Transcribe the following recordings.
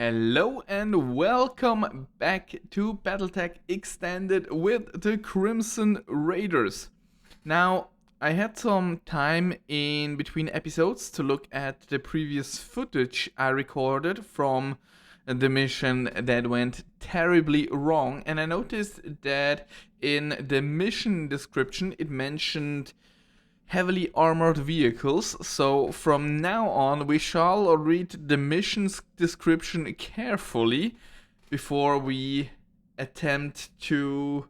Hello and welcome back to BattleTech Extended with the Crimson Raiders. Now, I had some time in between episodes to look at the previous footage I recorded from the mission that went terribly wrong, and I noticed that in the mission description it mentioned heavily armored vehicles, so from now on we shall read the mission's description carefully before we attempt to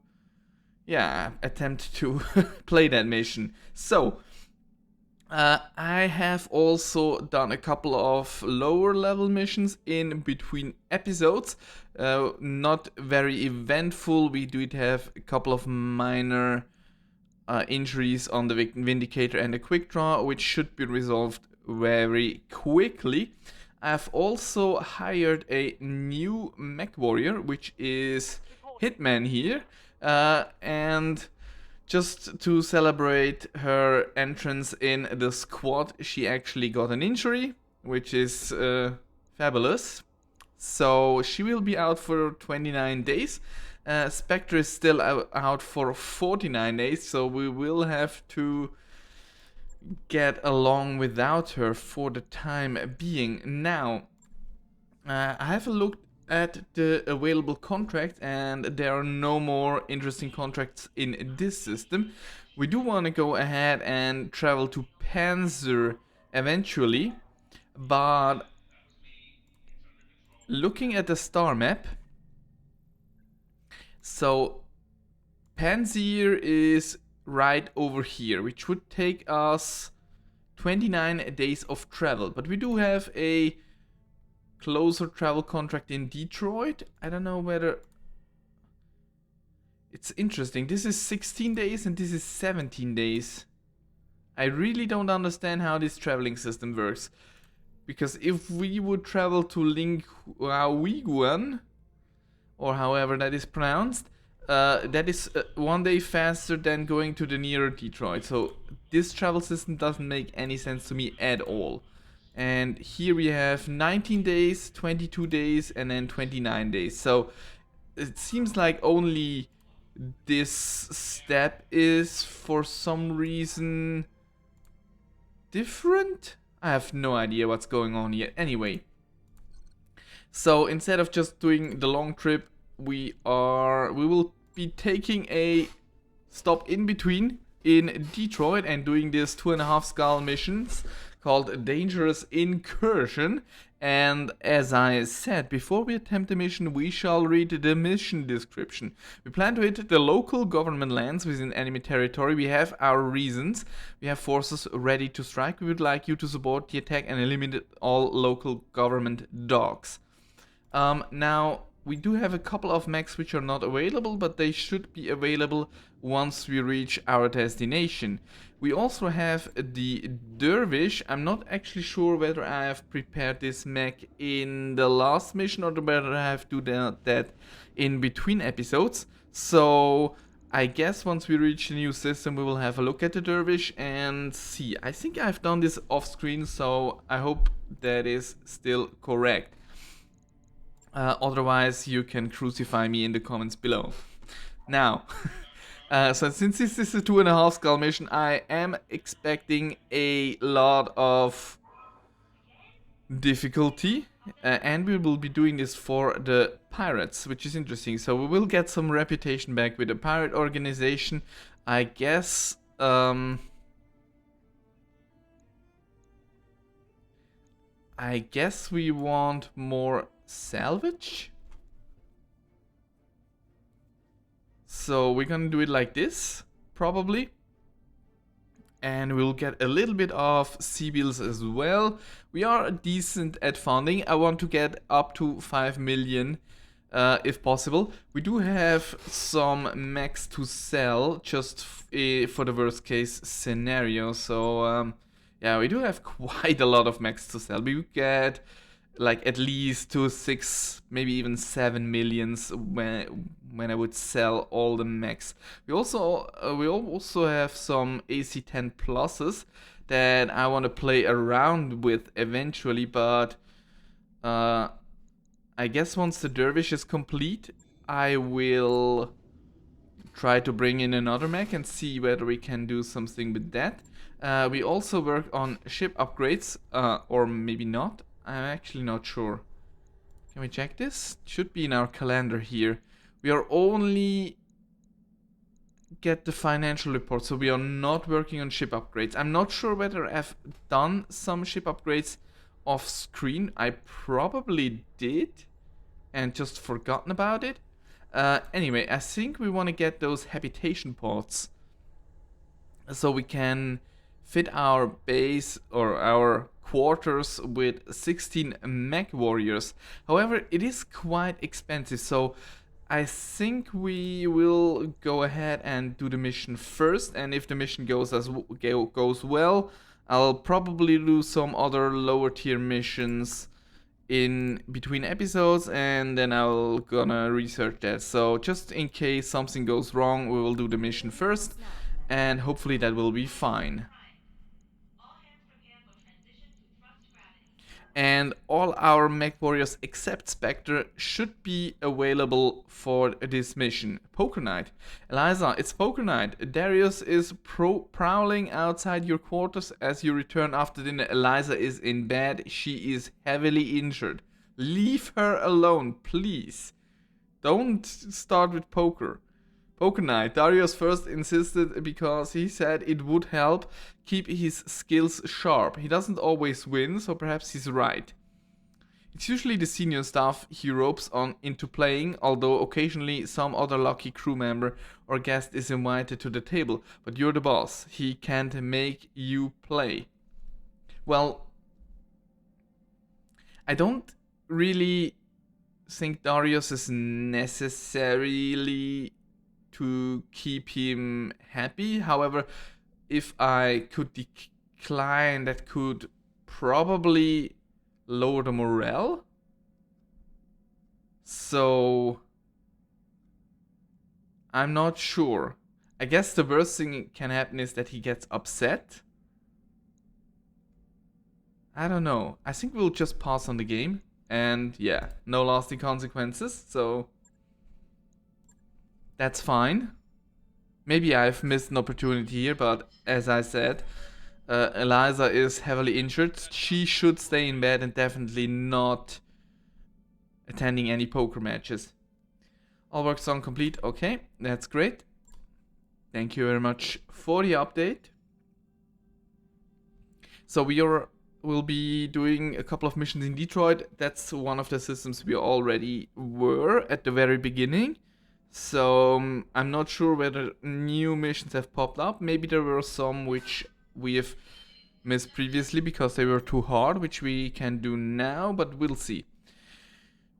play that mission. So I have also done a couple of lower level missions in between episodes, not very eventful. We did have a couple of minor injuries on the Vindicator and the Quick Draw, which should be resolved very quickly. I've also hired a new mech warrior, which is Hitman here, and just to celebrate her entrance in the squad, she actually got an injury, which is fabulous. So she will be out for 29 days. Spectre is still out for 49 days, so we will have to get along without her for the time being. Now, I have looked at the available contracts, and there are no more interesting contracts in this system. We do want to go ahead and travel to Panzer eventually, but looking at the star map, so Panzer is right over here, which would take us 29 days of travel. But we do have a closer travel contract in Detroit. I don't know whether... It's interesting. This is 16 days and this is 17 days. I really don't understand how this traveling system works. Because if we would travel to Linguiguan, or however that is pronounced, that is 1 day faster than going to the nearer Detroit. So this travel system doesn't make any sense to me at all. And here we have 19 days, 22 days, and then 29 days. So it seems like only this step is for some reason different. I have no idea what's going on here. Anyway, so instead of just doing the long trip, we will be taking a stop in between in Detroit and doing this 2.5 skull missions called Dangerous Incursion. And as I said, before we attempt the mission, we shall read the mission description. We plan to hit the local government lands within enemy territory. We have our reasons. We have forces ready to strike. We would like you to support the attack and eliminate all local government dogs. Now, we do have a couple of mechs which are not available, but they should be available once we reach our destination. We also have the Dervish. I'm not actually sure whether I have prepared this mech in the last mission or whether I have to do that in between episodes. So I guess once we reach the new system, we will have a look at the Dervish and see. I think I've done this off screen, so I hope that is still correct. Otherwise, you can crucify me in the comments below. Now, so since this is a 2.5 skull mission, I am expecting a lot of difficulty. And we will be doing this for the pirates, which is interesting. So we will get some reputation back with the pirate organization. I guess... I guess we want more salvage. So we're gonna do it like this, probably. And we'll get a little bit of C-bills as well. We are decent at funding. I want to get up to 5 million if possible. We do have some mechs to sell just for the worst case scenario. So yeah, we do have quite a lot of mechs to sell. We get like at least 2, 6, maybe even 7 millions when I would sell all the mechs. We also have some AC-10 pluses that I want to play around with eventually, but I guess once the dervish is complete, I will try to bring in another mech and see whether we can do something with that. We also work on ship upgrades, or maybe not. I'm actually not sure. Can we check this? Should be in our calendar here. We are only get the financial report, so we are not working on ship upgrades. I'm not sure whether I've done some ship upgrades off screen. I probably did and just forgotten about it. Anyway, I think we want to get those habitation pods so we can fit our base or our quarters with 16 mech warriors. However, it is quite expensive, so I think we will go ahead and do the mission first, and if the mission goes well, I'll probably do some other lower tier missions in between episodes, and then I'll gonna research that. So just in case something goes wrong, we will do the mission first, and hopefully that will be fine. And all our mech warriors except Spectre should be available for this mission. Poker Night. Eliza, it's Poker Night. Darius is prowling outside your quarters as you return after dinner. Eliza is in bed. She is heavily injured. Leave her alone, please. Don't start with poker. Poker Night. Darius first insisted because he said it would help keep his skills sharp. He doesn't always win, so perhaps he's right. It's usually the senior staff he ropes on into playing, although occasionally some other lucky crew member or guest is invited to the table. But you're the boss. He can't make you play. Well, I don't really think Darius is necessarily to keep him happy. However, if I could decline, that could probably lower the morale. So I'm not sure. I guess the worst thing can happen is that he gets upset. I don't know. I think we'll just pass on the game. And yeah, no lasting consequences. So that's fine. Maybe I've missed an opportunity here, but as I said, Eliza is heavily injured. She should stay in bed and definitely not attending any poker matches. All work done complete. Okay, that's great. Thank you very much for the update. So we'll be doing a couple of missions in Detroit. That's one of the systems we already were at the very beginning. So I'm not sure whether new missions have popped up. Maybe there were some which we have missed previously because they were too hard, which we can do now, but we'll see.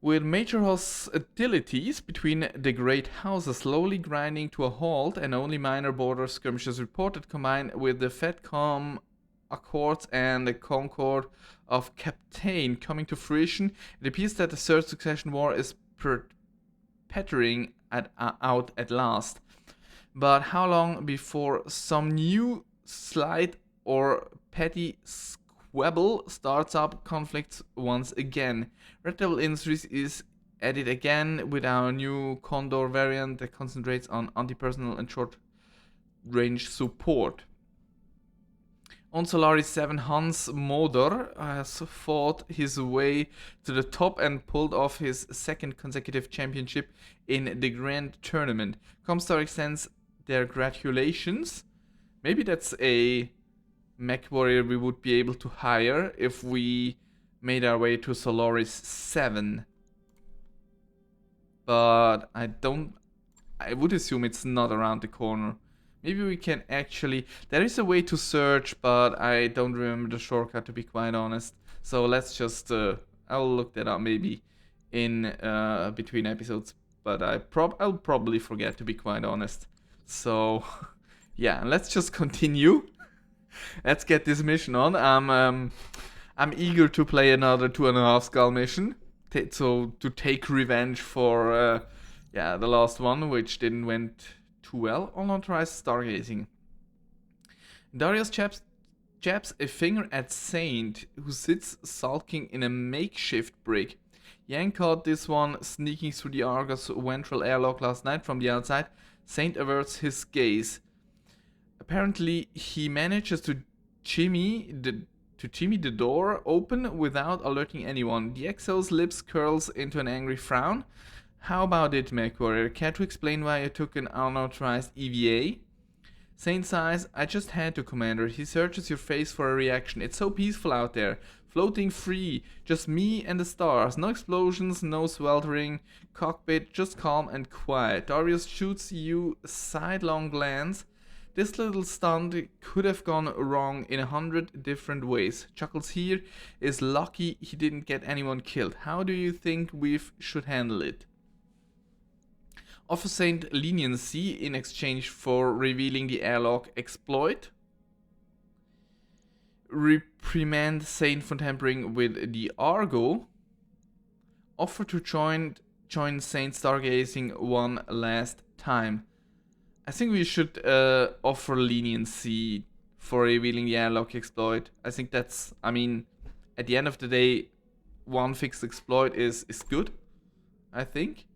With major hostilities between the great houses slowly grinding to a halt and only minor border skirmishes reported, combined with the FedCom Accords and the Concord of Captain coming to fruition, it appears that the Third Succession War is perpetuating out at last. But how long before some new slight or petty squabble starts up conflicts once again? Red Devil Industries is at it again with our new Condor variant that concentrates on anti-personnel and short-range support. On Solaris 7, Hans Moder has fought his way to the top and pulled off his second consecutive championship in the Grand Tournament. Comstar extends their congratulations. Maybe that's a mech warrior we would be able to hire if we made our way to Solaris 7. But I would assume it's not around the corner. Maybe we can actually... There is a way to search, but I don't remember the shortcut, to be quite honest. So let's just... I'll look that up maybe in between episodes. But I'll probably forget, to be quite honest. So, yeah, let's just continue. Let's get this mission on. I'm eager to play another 2.5 skull mission. So, to take revenge for the last one, which didn't went too well. Unauthorized stargazing. Darius jabs a finger at Saint, who sits sulking in a makeshift brig. Yang caught this one sneaking through the Argus ventral airlock last night from the outside. Saint averts his gaze. Apparently, he manages to jimmy the door open without alerting anyone. The Exo's lips curls into an angry frown. How about it, MechWarrior? Care to explain why I took an unauthorized EVA? Saint sighs, I just had to, Commander. He searches your face for a reaction. It's so peaceful out there. Floating free. Just me and the stars. No explosions, no sweltering. Cockpit, just calm and quiet. Darius shoots you a sidelong glance. This little stunt could have gone wrong in 100 different ways. Chuckles here is lucky he didn't get anyone killed. How do you think we should handle it? Offer Saint leniency in exchange for revealing the airlock exploit. Reprimand Saint for tampering with the Argo. Offer to join Saint stargazing one last time. I think we should offer leniency for revealing the airlock exploit. I think that's, I mean, at the end of the day, one fixed exploit is good, I think.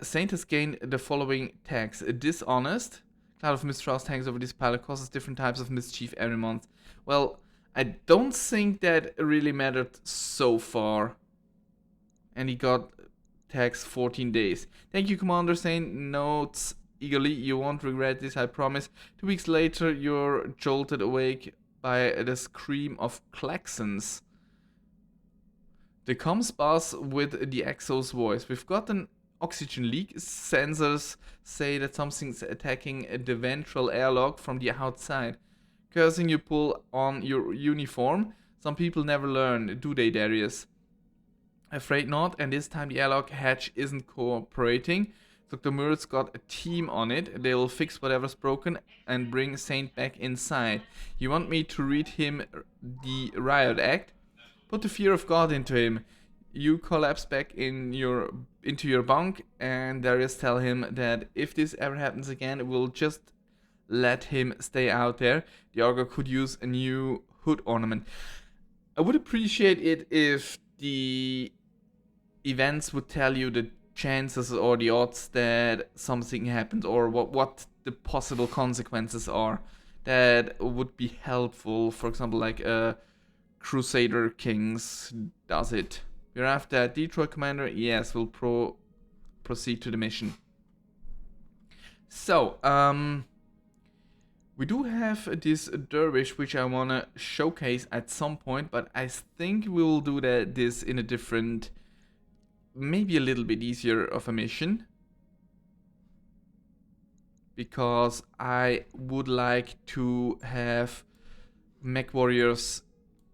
Saint has gained the following tags. Dishonest. Cloud of mistrust hangs over this pilot, causes different types of mischief every month. Well, I don't think that really mattered so far. And he got tags 14 days. Thank you, Commander. Saint notes eagerly. You won't regret this, I promise. 2 weeks later, you're jolted awake by the scream of klaxons. The comms buzz with the Exo's voice. We've got an oxygen leak. Sensors say that something's attacking the ventral airlock from the outside. Cursing, you pull on your uniform. Some people never learn, do they, Darius? Afraid not, and this time the airlock hatch isn't cooperating. Dr. Murr's got a team on it. They'll fix whatever's broken and bring Saint back inside. You want me to read him the riot act? Put the fear of God into him. You collapse back into your bunk, and Darius tell him that if this ever happens again, we'll just let him stay out there. The Argo could use a new hood ornament. I would appreciate it if the events would tell you the chances or the odds that something happens, or what the possible consequences are. That would be helpful. For example, like Crusader Kings does it. We're after Detroit, Commander. Yes, we'll proceed to the mission. So, we do have this dervish, which I want to showcase at some point, but I think we will do this in a different, maybe a little bit easier of a mission. Because I would like to have mech warriors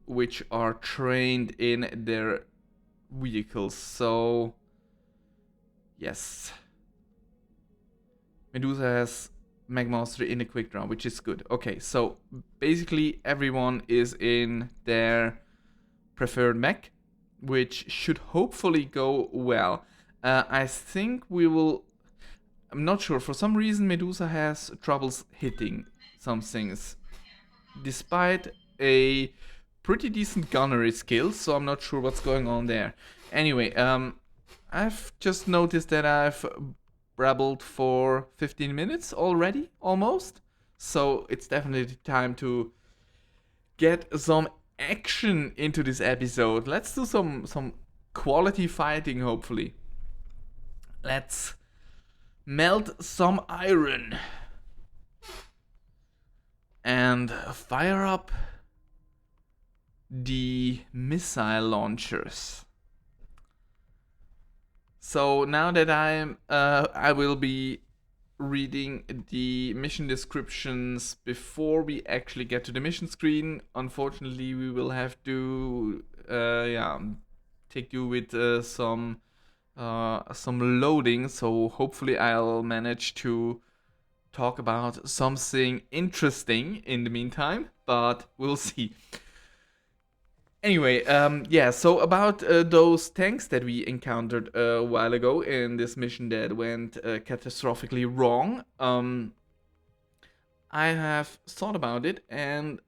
which are trained in their vehicles. So, yes. Medusa has Mech Mastery in a quick draw, which is good. Okay, so basically everyone is in their preferred mech, which should hopefully go well. I think we will... I'm not sure. For some reason, Medusa has troubles hitting some things. Despite a pretty decent gunnery skill, so I'm not sure what's going on there. Anyway, I've just noticed that I've babbled for 15 minutes already, almost. So it's definitely time to get some action into this episode. Let's do some quality fighting, hopefully. Let's melt some iron and fire up the missile launchers. So now that I will be reading the mission descriptions before we actually get to the mission screen. Unfortunately, we will have to take you with some loading. So hopefully I'll manage to talk about something interesting in the meantime, but we'll see. Anyway, so about those tanks that we encountered a while ago in this mission that went catastrophically wrong, I have thought about it, and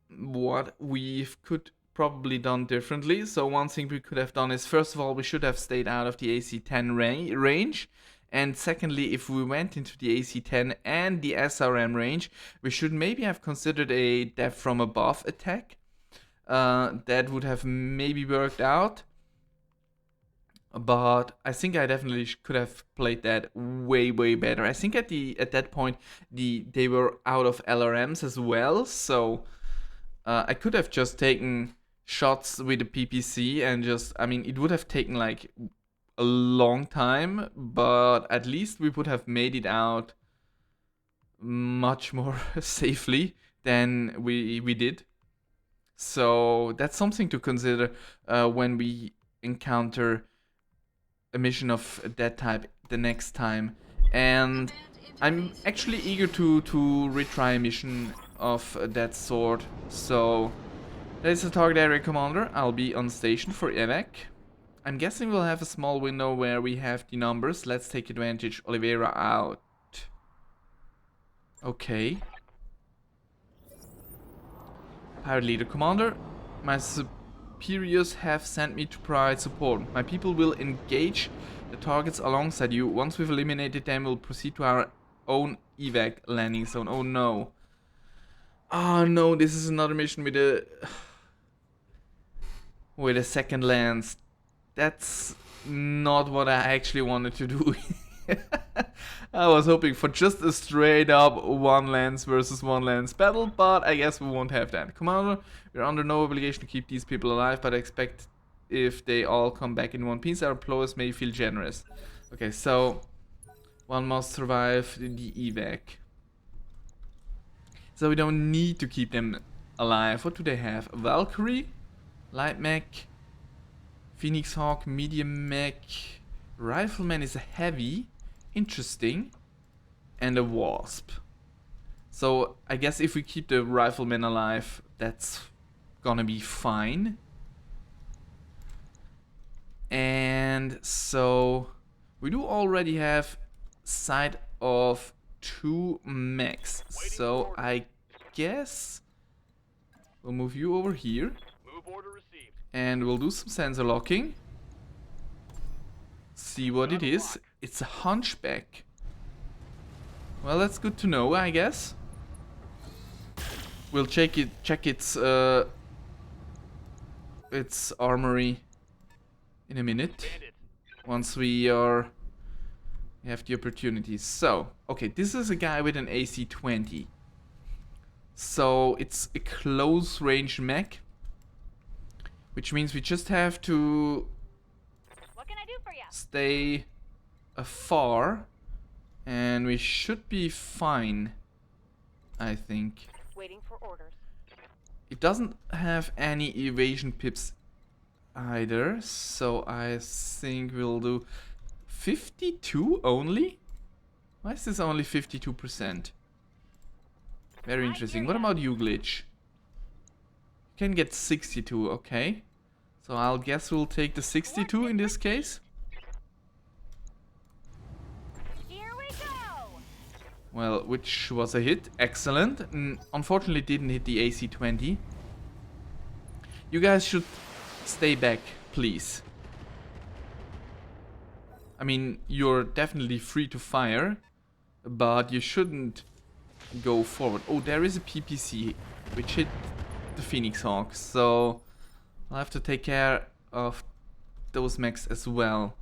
what we could probably done differently. So one thing we could have done is, first of all, we should have stayed out of the AC-10 range. And secondly, if we went into the AC-10 and the SRM range, we should maybe have considered a death from above attack. That would have maybe worked out. But I think I definitely could have played that way better. I think at that point they were out of LRMs as well, so I could have just taken shots with the PPC and just, I mean, it would have taken like a long time, but at least we would have made it out much more safely than we did. So that's something to consider when we encounter a mission of that type the next time. And I'm actually eager to retry a mission of that sort. So that is the target area commander. I'll be on station for evac. I'm guessing we'll have a small window where we have the numbers. Let's take advantage. Oliveira out. Okay. Pirate leader commander. My superiors have sent me to provide support. My people will engage the targets alongside you. Once we've eliminated them, we'll proceed to our own evac landing zone. Oh no. Oh no, this is another mission with a second lance. That's not what I actually wanted to do. I was hoping for just a straight up one lance versus one lance battle, but I guess we won't have that. Commander, we're under no obligation to keep these people alive, but I expect if they all come back in one piece, our employers may feel generous. Okay, so one must survive the evac. So we don't need to keep them alive. What do they have? A Valkyrie, light mech, Phoenix Hawk, medium mech, Rifleman is a heavy, interesting, and a Wasp. So I guess if we keep the Rifleman alive, that's gonna be fine. And so we do already have sight of 2 mechs. So I guess we'll move you over here. And we'll do some sensor locking. See what it is. It's a hunchback. Well, that's good to know, I guess. We'll check its armory in a minute. Once we have the opportunity. So, okay, this is a guy with an AC-20. So it's a close range mech, which means we just have to stay afar, and we should be fine, I think. Waiting for orders. It doesn't have any evasion pips either, so I think we'll do 52 only? Why is this only 52%? Very interesting. What about you, Glitch? You can get 62, okay. So I'll guess we'll take the 62 in this case. Here we go. Well, which was a hit. Excellent. Unfortunately didn't hit the AC-20. You guys should stay back, please. I mean, you're definitely free to fire, but you shouldn't go forward. Oh, there is a PPC which hit the Phoenix Hawk, so I'll have to take care of those mechs as well.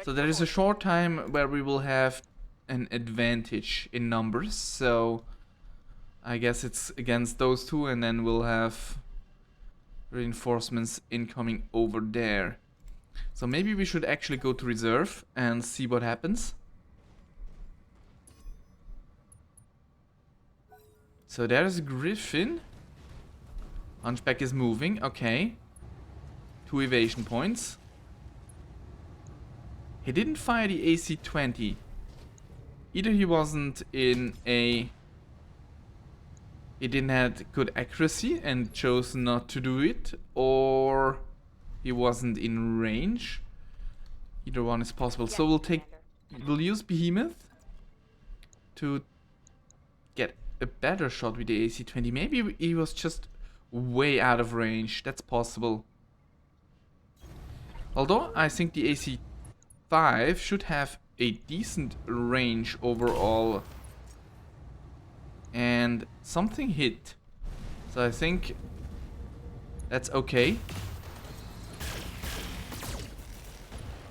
So there is a short time where we will have an advantage in numbers, so I guess it's against those two, and then we'll have reinforcements incoming over there. So maybe we should actually go to reserve and see what happens. So there's a Griffin. Hunchback is moving, okay. 2 evasion points. He didn't fire the AC-20. Either he wasn't in a... He didn't have good accuracy and chose not to do it, or he wasn't in range. Either one is possible. So we'll use Behemoth to get a better shot with the AC-20. Maybe he was just way out of range. That's possible. Although I think the AC-5 should have a decent range overall. And something hit. So I think that's okay.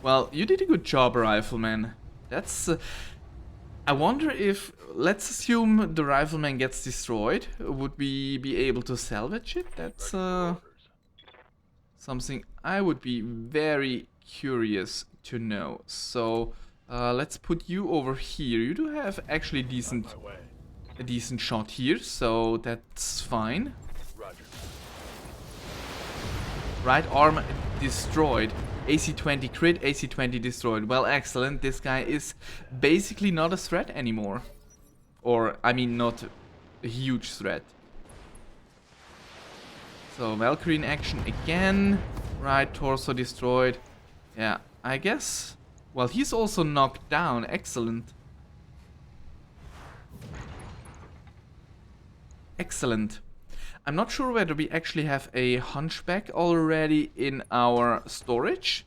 Well, you did a good job, Rifleman. That's... I wonder if... Let's assume the Rifleman gets destroyed. Would we be able to salvage it? That's something I would be very curious to know. So, let's put you over here. You do have actually a decent shot here, so that's fine. Right arm destroyed. AC-20 crit, AC-20 destroyed. Well, excellent. This guy is basically not a threat anymore. Or, I mean, not a huge threat. So, Valkyrie in action again. Right, torso destroyed. Yeah, I guess. Well, he's also knocked down. Excellent. Excellent. I'm not sure whether we actually have a hunchback already in our storage.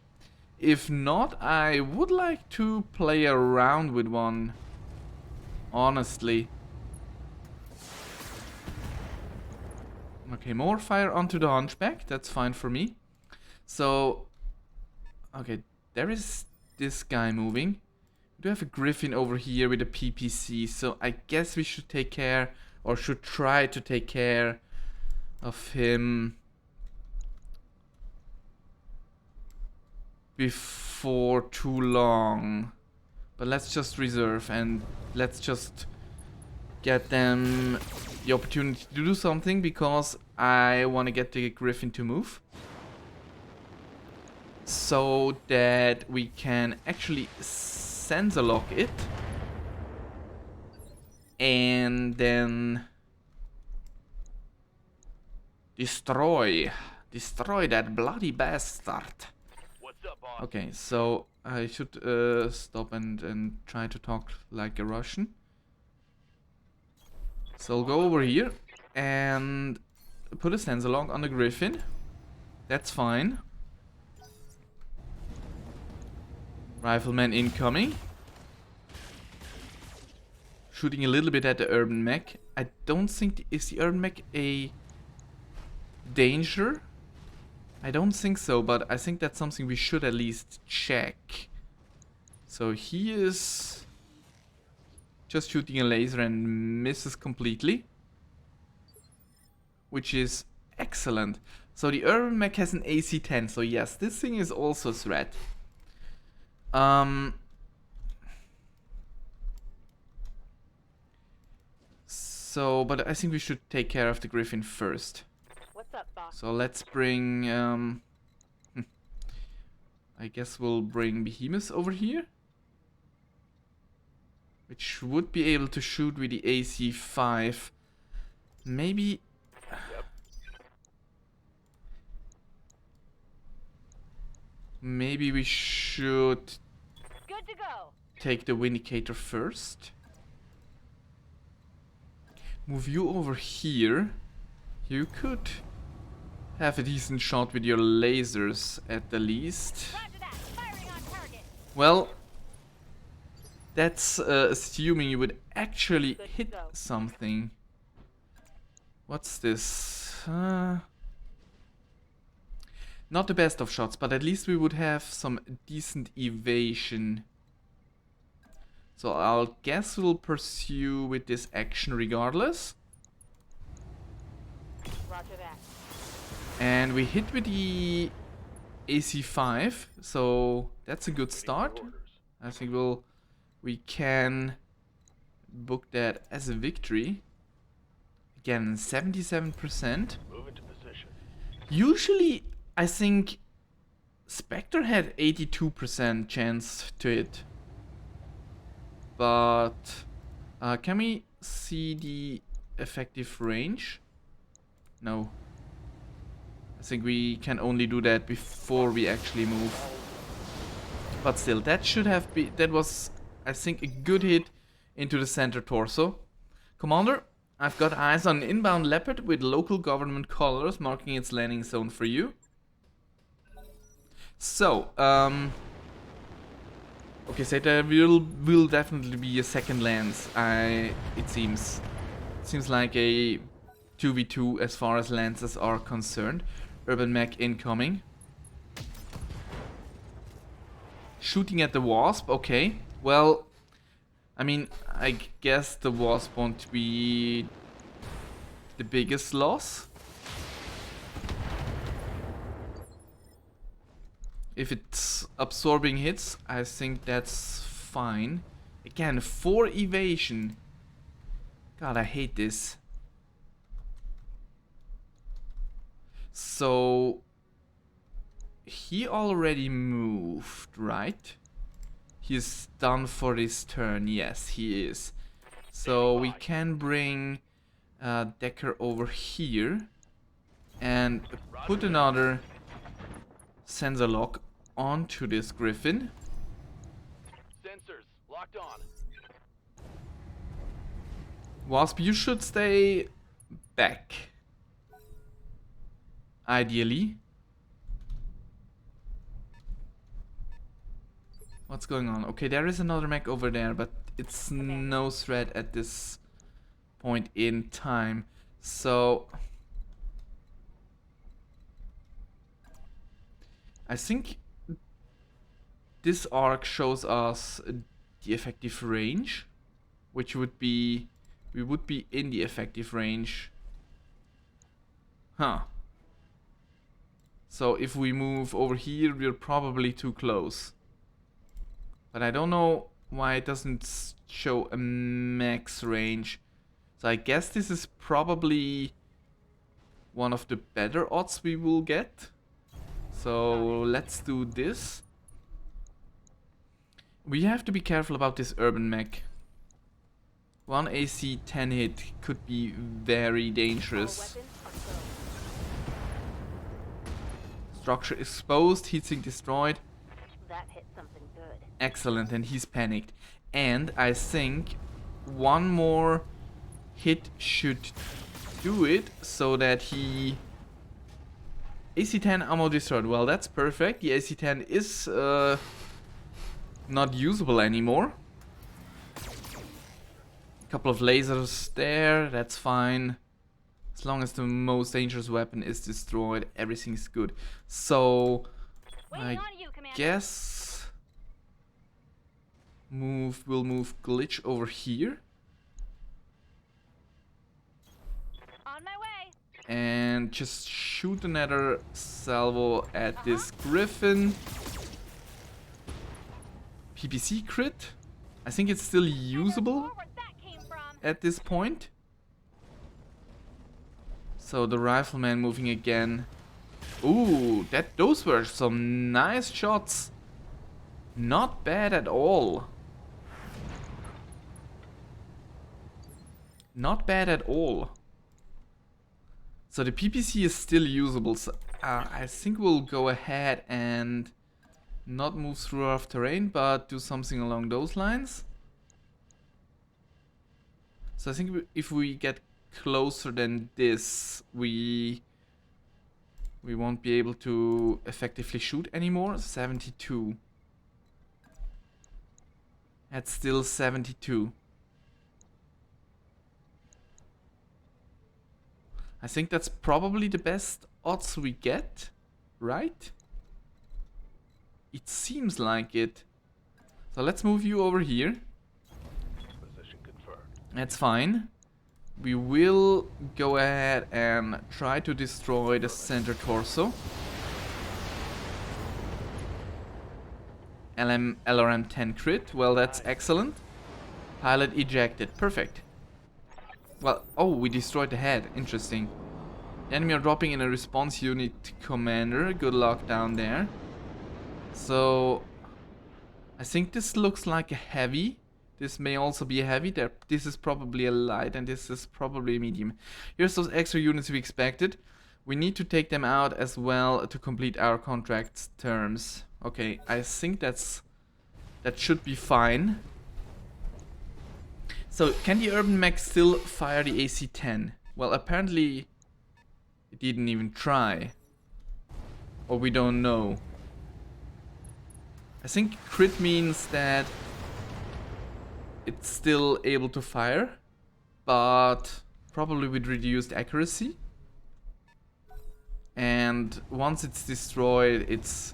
If not, I would like to play around with one. Honestly. Okay, more fire onto the hunchback. That's fine for me. So, okay, there is this guy moving. We do have a griffin over here with a PPC. So I guess we should take care, or should try to take care of him before too long. But let's just reserve and let's just get them the opportunity to do something, because I want to get the griffin to move so that we can actually sensor lock it and then destroy that bloody bastard. What's up, boss? Okay, so I should stop and try to talk like a Russian. So I'll go over here and put a sensor lock on the griffin. That's fine. Rifleman incoming. Shooting a little bit at the urban mech. I don't think is the urban mech a danger? I don't think so, but I think that's something we should at least check. So he is just shooting a laser and misses completely, which is excellent. So the urban mech has an AC-10, so yes, this thing is also a threat. So, but I think we should take care of the griffin first. What's up, boss? So let's bring, I guess we'll bring Behemoth over here, which would be able to shoot with the AC-5. Maybe... Maybe we should Good to go. take the Vindicator first. Move you over here. You could have a decent shot with your lasers at the least. Roger that. Firing on target. Well, that's assuming you would actually Good to hit go. something. What's this? Not the best of shots, but at least we would have some decent evasion. So I'll guess we'll pursue with this action regardless. Roger that. And we hit with the AC-5, so that's a good start. I think we can book that as a victory. Again, 77%. Move into position. Usually, I think Spectre had 82% chance to hit. But can we see the effective range? No. I think we can only do that before we actually move. But still, that should have been... That was, I think, a good hit into the center torso. Commander, I've got eyes on an inbound Leopard with local government colors marking its landing zone for you. So, okay, so there will definitely be a second lance. It seems like a 2v2 as far as lances are concerned. Urban mech incoming. Shooting at the Wasp, okay. Well, I mean, I guess the Wasp won't be the biggest loss. If it's absorbing hits, I think that's fine. Again, 4 evasion. God, I hate this. So he already moved, right? He's done for this turn. Yes, he is. So we can bring Decker over here and put another sensor lock onto this Griffin. Sensors locked on. Wasp, you should stay back. Ideally. What's going on? Okay, there is another mech over there, but it's no threat at this point in time. So I think this arc shows us the effective range, which would be, we would be in the effective range. Huh. So if we move over here, we're probably too close. But I don't know why it doesn't show a max range. So I guess this is probably one of the better odds we will get. So let's do this. We have to be careful about this urban mech. One AC 10 hit could be very dangerous. Structure exposed, heatsink destroyed. That hit something good. Excellent, and he's panicked. And I think one more hit should do it so that he... AC-10 ammo destroyed. Well, that's perfect. The AC-10 is not usable anymore. A couple of lasers there, that's fine. As long as the most dangerous weapon is destroyed, everything's good. So, I guess we'll move Glitch over here. On my way. And just shoot another salvo at this Griffin. PPC crit. I think it's still usable at this point. So the rifleman moving again. Ooh, those were some nice shots. Not bad at all. Not bad at all. So the PPC is still usable. So I think we'll go ahead and not move through rough terrain, but do something along those lines. So I think if we get closer than this, we won't be able to effectively shoot anymore. 72. That's still 72. I think that's probably the best odds we get, right? It seems like it. So let's move you over here. Position confirmed. That's fine. We will go ahead and try to destroy the center torso. LRM 10 crit. Well, that's excellent. Pilot ejected. Perfect. Well, oh, we destroyed the head. Interesting. Enemy are dropping in a response unit commander. Good luck down there. So, I think this looks like a heavy. This may also be a heavy. This is probably a light and this is probably a medium. Here's those extra units we expected. We need to take them out as well to complete our contract terms. Okay, I think that should be fine. So, can the urban mech still fire the AC-10? Well, apparently it didn't even try. Or we don't know. I think crit means that it's still able to fire, but probably with reduced accuracy. And once it's destroyed, it's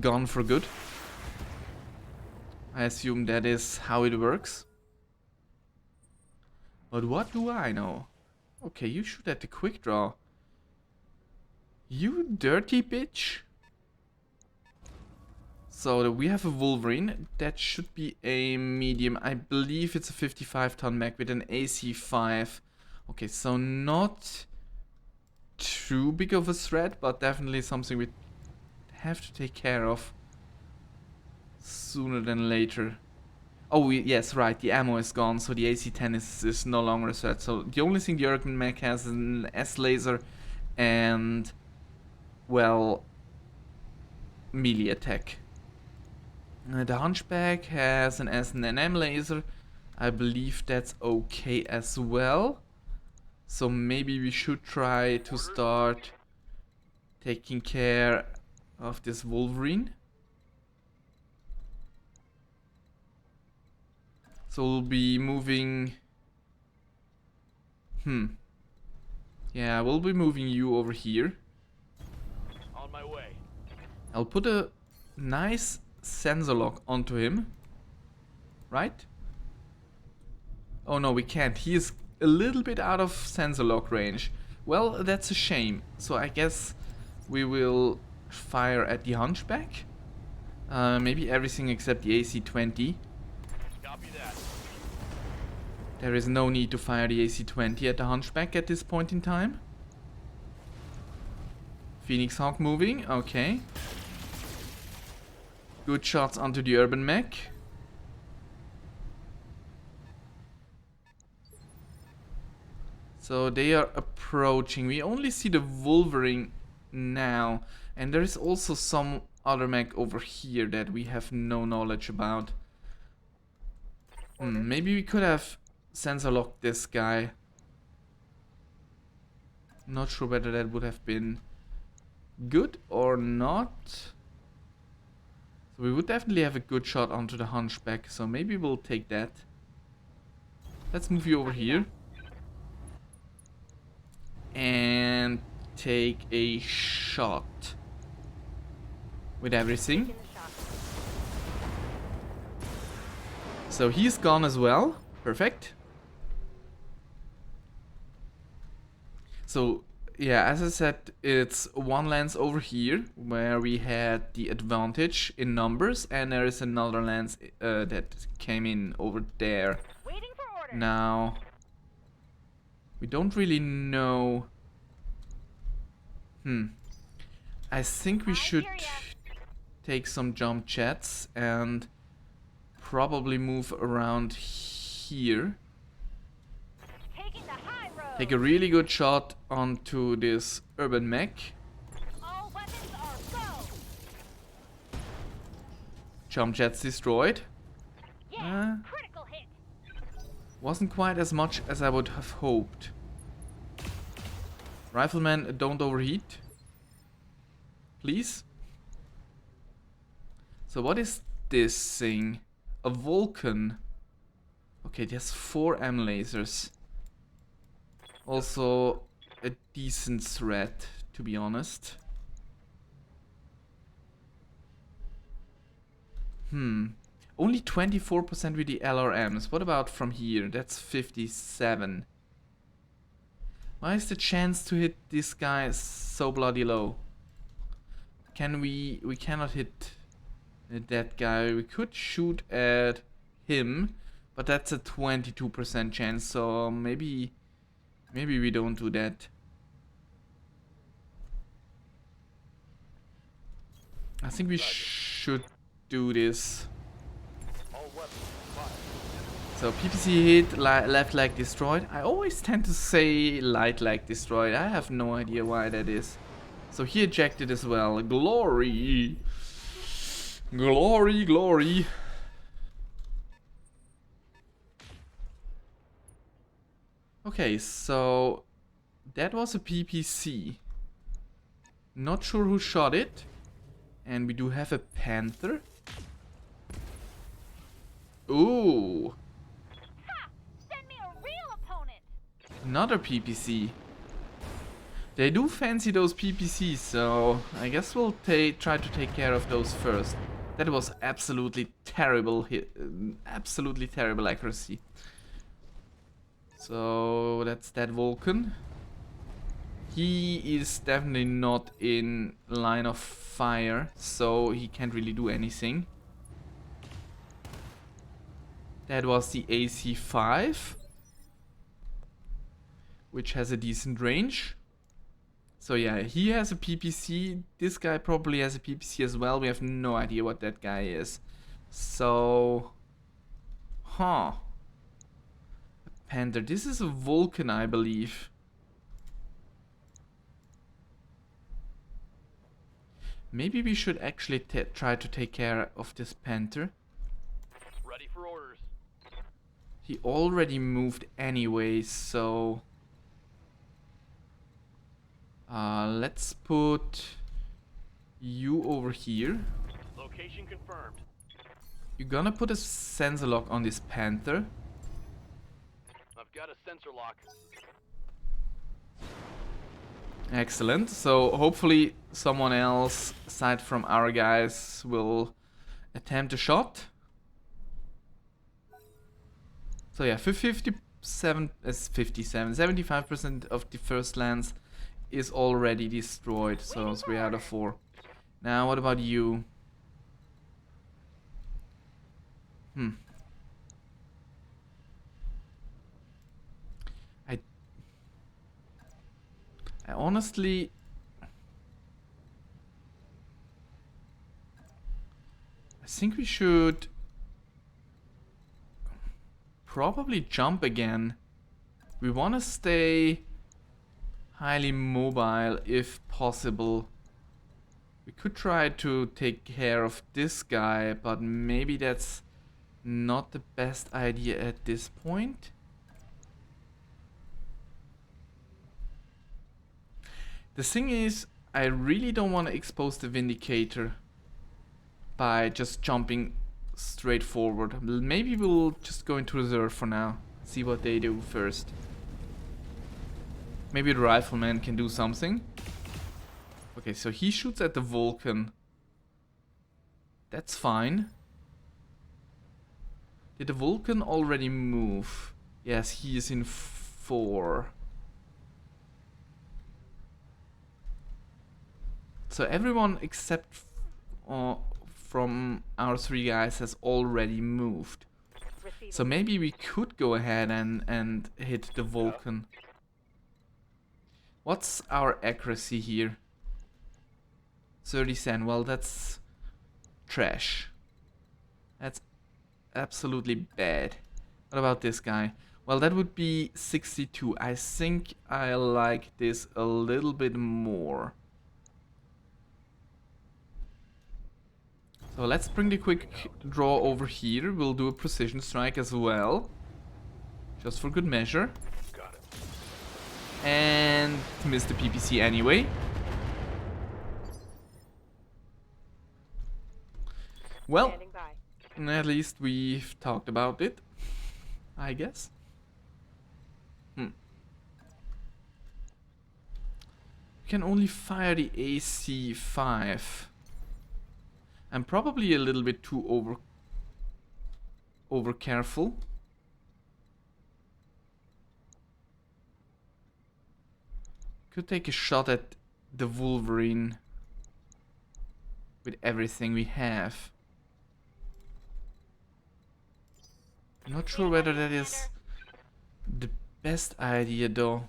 gone for good. I assume that is how it works. But what do I know? Okay, you shoot at the quick draw. You dirty bitch. So we have a Wolverine. That should be a medium. I believe it's a 55-ton mech with an AC-5. Okay, so not too big of a threat, but definitely something we have to take care of sooner than later. Oh, yes, right, the ammo is gone, so the AC-10 is no longer a threat. So the only thing the Urban mech has is an S-laser and, well, melee attack. The Hunchback has an S and an M laser. I believe that's okay as well. So maybe we should try to start taking care of this Wolverine. So we'll be moving... Yeah, we'll be moving you over here. On my way. I'll put a nice sensor lock onto him. Right? Oh no, we can't. He is a little bit out of sensor lock range. Well, that's a shame. So I guess we will fire at the Hunchback. Maybe everything except the AC-20. Copy that. There is no need to fire the AC-20 at the Hunchback at this point in time. Phoenix Hawk moving, okay. Good shots onto the Urban mech. So they are approaching. We only see the Wolverine now. And there is also some other mech over here that we have no knowledge about. Maybe we could have sensor locked this guy. Not sure whether that would have been good or not. So we would definitely have a good shot onto the Hunchback. So maybe we'll take that. Let's move you over here. And take a shot with everything. So he's gone as well. Perfect. So yeah, as I said, it's one lance over here where we had the advantage in numbers, and there is another lance that came in over there. Waiting for orders. Now we don't really know. I think we should take some jump jets and probably move around here. Taking the high road. Take a really good shot onto this Urban mech. All weapons are go. Jump jets destroyed. Yeah, critical hit. Wasn't quite as much as I would have hoped. Rifleman, don't overheat. Please. So what is this thing? A Vulcan. Okay, there's 4 M lasers. Also a decent threat, to be honest. Only 24% with the LRMs. What about from here? That's 57. Why is the chance to hit this guy so bloody low? We cannot hit that guy. We could shoot at him, but that's a 22% chance, so maybe we don't do that. I think we should do this. All weapons fired. So PPC hit, left leg destroyed. I always tend to say light leg destroyed. I have no idea why that is. So he ejected as well. Glory! Glory, glory! Okay, so that was a PPC. Not sure who shot it. And we do have a Panther. Ooh, Ha! Send me a real opponent. another PPC. They do fancy those PPCs, so I guess we'll try to take care of those first. That was absolutely terrible hit, absolutely terrible accuracy. So that's that Vulcan. He is definitely not in line of fire, so he can't really do anything. That was the AC-5, which has a decent range. So yeah, he has a PPC. This guy probably has a PPC as well. We have no idea what that guy is. So, Panther. This is a Vulcan, I believe. Maybe we should actually try to take care of this Panther. Ready for orders. He already moved anyway, so... let's put you over here. Location confirmed. You're gonna put a sensor lock on this Panther. I've got a sensor lock. Excellent. So hopefully someone else, aside from our guys, will attempt a shot. So yeah, 75% of the first lance is already destroyed. So 3 out of 4. Now what about you? I honestly... I think we should probably jump again. We want to stay highly mobile if possible. We could try to take care of this guy, but maybe that's not the best idea at this point. The thing is, I really don't want to expose the Vindicator by just jumping straight forward. Maybe we'll just go into reserve for now. See what they do first. Maybe the rifleman can do something. Okay, so he shoots at the Vulcan. That's fine. Did the Vulcan already move? Yes, he is in 4. So everyone except from our 3 guys has already moved. So maybe we could go ahead and hit the Vulcan. What's our accuracy here? 30%. Well, that's trash. That's absolutely bad. What about this guy? Well, that would be 62. I think I like this a little bit more. So let's bring the quick draw over here. We'll do a precision strike as well. Just for good measure. Got it. And miss the PPC anyway. Well, at least we've talked about it, I guess. We can only fire the AC-5. I'm probably a little bit too over careful. Could take a shot at the Wolverine with everything we have. I'm not sure whether that is the best idea though.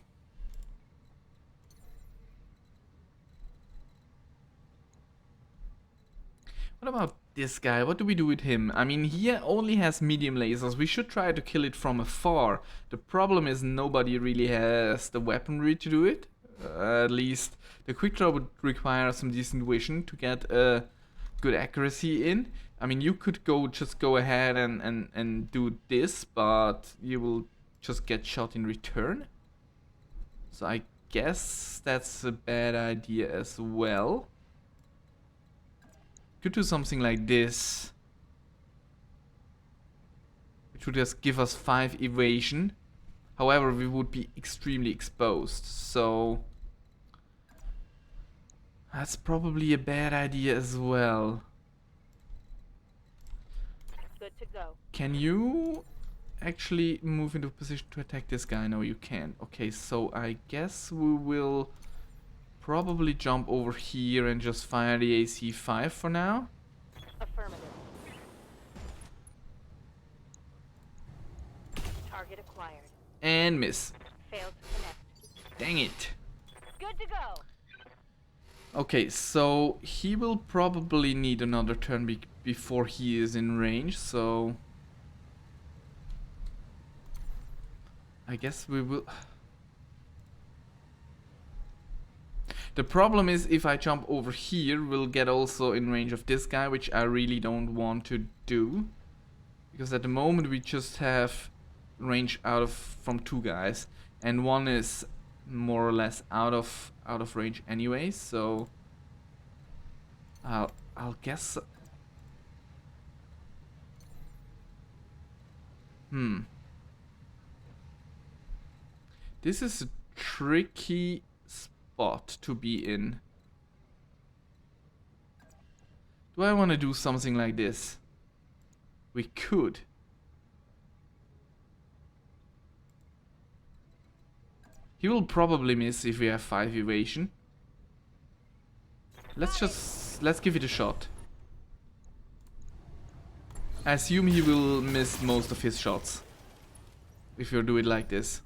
What about this guy? What do we do with him? I mean, he only has medium lasers. We should try to kill it from afar. The problem is nobody really has the weaponry to do it. At least the quick draw would require some decent vision to get a good accuracy in. I mean, you could just go ahead and do this, but you will just get shot in return. So I guess that's a bad idea as well. Could do something like this, which would just give us 5 evasion. However, we would be extremely exposed, so that's probably a bad idea as well. Good to go. Can you actually move into a position to attack this guy? No, you can't. Okay, so I guess we will probably jump over here and just fire the AC-5 for now. Affirmative. Target acquired. And miss. Failed to connect. Dang it. Good to go. Okay, so he will probably need another turn before he is in range, so I guess we will. The problem is if I jump over here, we'll get also in range of this guy, which I really don't want to do, because at the moment we just have range from 2 guys, and one is more or less out of range anyway, so I'll guess. This is a tricky spot to be in. Do I want to do something like this? We could. He will probably miss if we have 5 evasion. Let's give it a shot. I assume he will miss most of his shots if you do it like this.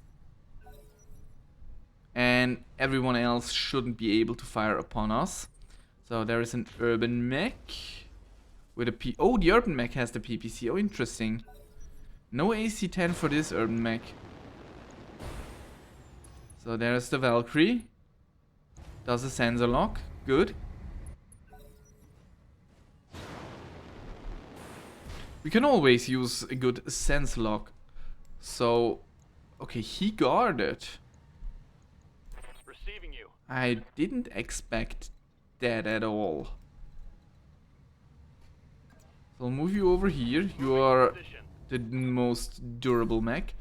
And everyone else shouldn't be able to fire upon us. So there is an urban mech with a oh, the urban mech has the PPC. Oh, interesting. No AC-10 for this urban mech. So there's the Valkyrie. Does a sensor lock. Good. We can always use a good sensor lock. So, okay, he guarded. Receiving you. I didn't expect that at all. So I'll move you over here. You are the most durable mech.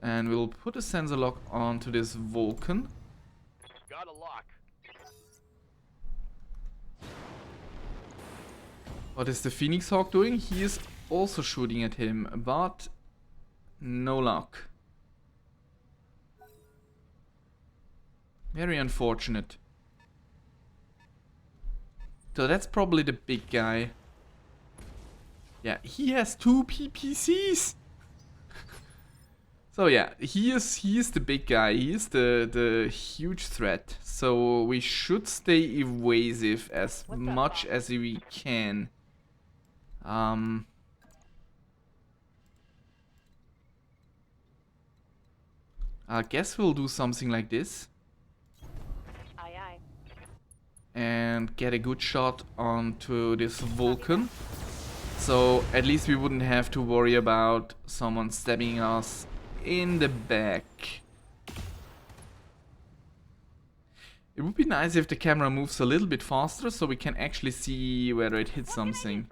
And we'll put a sensor lock onto this Vulcan. Got a lock. What is the Phoenix Hawk doing? He is also shooting at him, but no luck. Very unfortunate. So that's probably the big guy. Yeah, he has 2 PPCs. So yeah, he is the big guy. He is the huge threat. So we should stay evasive as much as we can. I guess we'll do something like this. Aye, aye. And get a good shot onto this Vulcan. So at least we wouldn't have to worry about someone stabbing us in the back. It would be nice if the camera moves a little bit faster so we can actually see whether it hits something.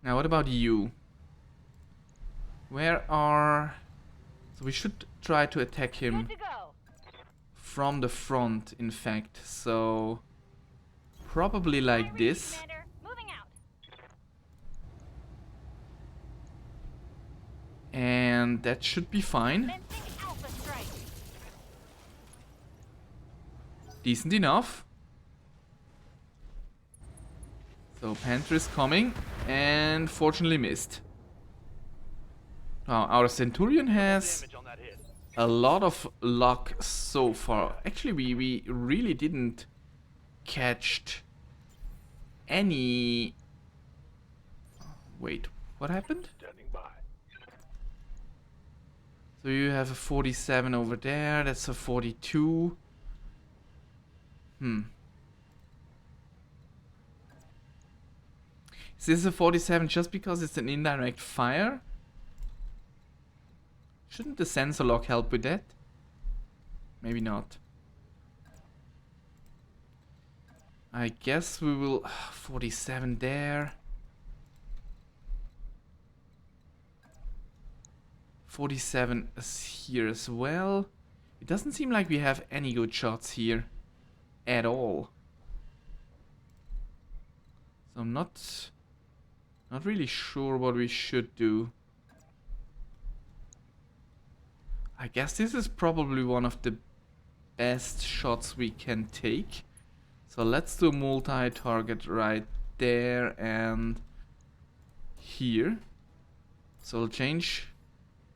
Now what about you? Where are... So we should try to attack him from the front, in fact. So probably like this. And that should be fine. Decent enough. So Panther is coming and fortunately missed. Now our Centurion has a lot of luck so far. Actually we really didn't catch any... Wait, what happened? Standing by. So you have a 47 over there, that's a 42. Is this a 47 just because it's an indirect fire? Shouldn't the sensor lock help with that? Maybe not. I guess we will... 47 there. 47 is here as well. It doesn't seem like we have any good shots here. At all. So I'm not really sure what we should do. I guess this is probably one of the best shots we can take. So let's do multi-target right there and here. So we'll change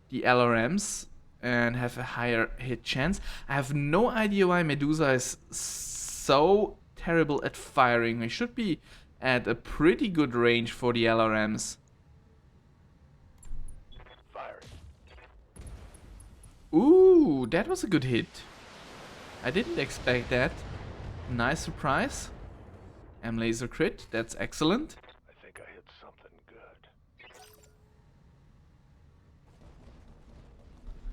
the LRMs and have a higher hit chance. I have no idea why Medusa is so terrible at firing. We should be at a pretty good range for the LRMs. Firing. Ooh, that was a good hit. I didn't expect that. Nice surprise. M-laser crit, that's excellent. I think I hit something good.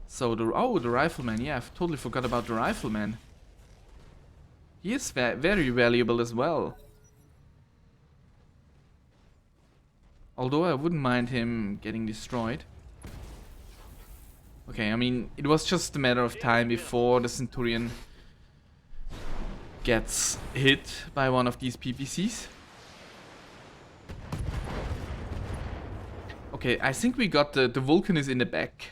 So the rifleman, yeah, I've totally forgot about the rifleman. He is very valuable as well. Although I wouldn't mind him getting destroyed. Okay, I mean, it was just a matter of time before the Centurion gets hit by one of these PPCs. Okay, I think we got the Vulcan is in the back.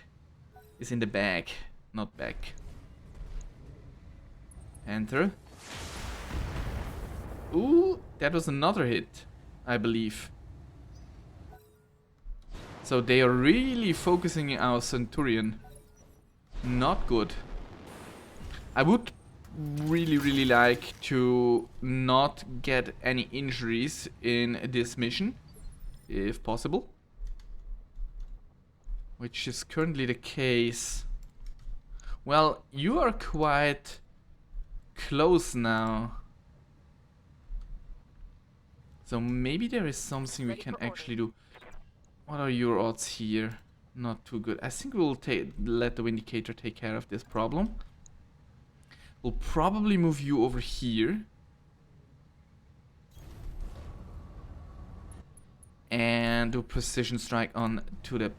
Is in the bag, not back. Enter. Ooh, that was another hit, I believe. So they are really focusing our Centurion. Not good. I would really like to not get any injuries in this mission, if possible. Which is currently the case. Well, you are quite close now. So maybe there is something we can actually do. What are your odds here? Not too good. I think we'll let the Vindicator take care of this problem. We'll probably move you over here. And do a precision strike on to the...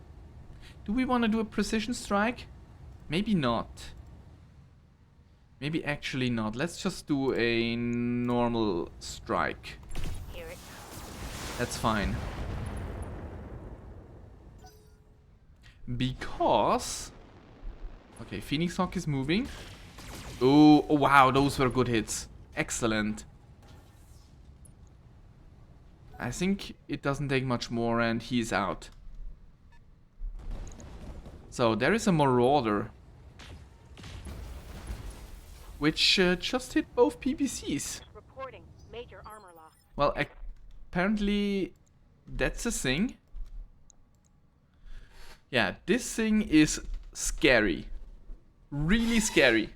Do we want to do a precision strike? Maybe not. Maybe actually not. Let's just do a normal strike. Hear it. That's fine. Because... Okay, Phoenix Hawk is moving. Oh, wow, those were good hits. Excellent. I think it doesn't take much more and he's out. So there is a Marauder. Which just hit both PPCs. Reporting major armor loss. Well, apparently that's a thing. Yeah, this thing is scary. Really scary.